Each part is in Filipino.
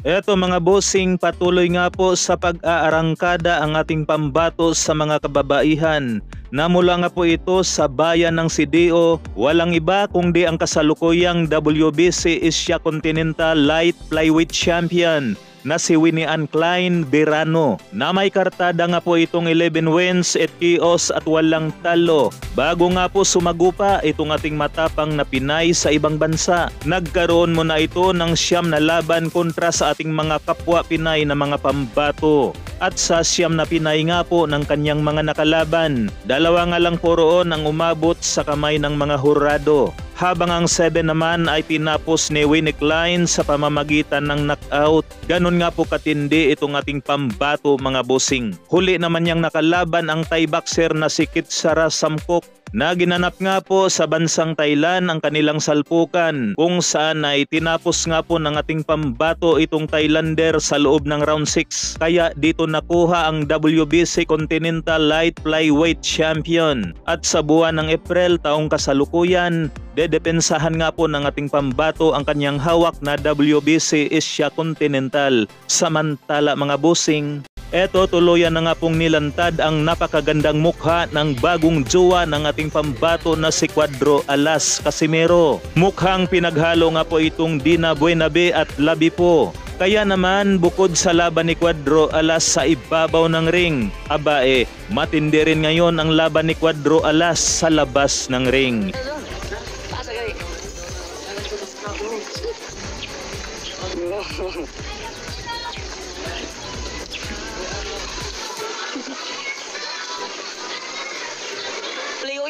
Eto mga bossing, patuloy nga po sa pag-aarangkada ang ating pambato sa mga kababaihan. Namula nga po ito sa bayan ng Sidio, walang iba kundi ang kasalukuyang WBC Asia Continental Light Flyweight Champion na si Winnie Ann Klein Verano, na may kartada nga po itong 11 wins at KOs at walang talo. Bago nga po sumagupa itong ating matapang na Pinay sa ibang bansa, nagkaroon muna ito ng 9 na laban kontra sa ating mga kapwa Pinay na mga pambato. At sa 9 na Pinay nga po ng kanyang mga nakalaban, 2 nga lang po roon ang umabot sa kamay ng mga hurado. Habang ang 7 naman ay tinapos ni Winnie Klein sa pamamagitan ng knockout. Ganon nga po katindi itong ating pambato mga bossing. Huli naman niyang nakalaban ang Thai boxer na si Kitsara Samkok, na ginanap nga po sa bansang Thailand ang kanilang salpukan, kung saan ay tinapos nga po ng ating pambato itong Thailander sa loob ng round 6. Kaya dito nakuha ang WBC Continental Light Flyweight Champion. At sa buwan ng April taong kasalukuyan, dedepensahan nga po ng ating pambato ang kanyang hawak na WBC Asia Continental. Samantala mga bossing, eto tuluyan na nga pong nilantad ang napakagandang mukha ng bagong jowa ng ating pambato na si Cuadro Alas Casimero. Mukhang pinaghalo nga po itong Dina Buenabe at Labi po. Kaya naman bukod sa laban ni Cuadro Alas sa ibabaw ng ring, abae, matindi rin ngayon ang laban ni Cuadro Alas sa labas ng ring.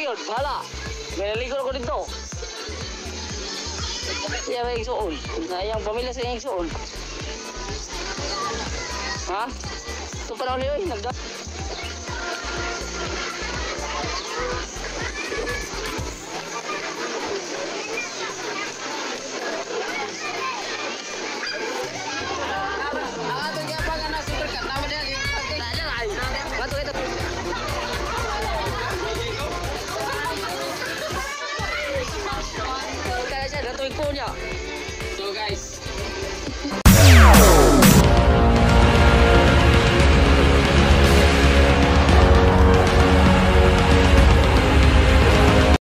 Bahala. May naligo ako dito. Siya may igsoon. Sayang pamilya sa igsoon. Ha? Ito pa na ulit.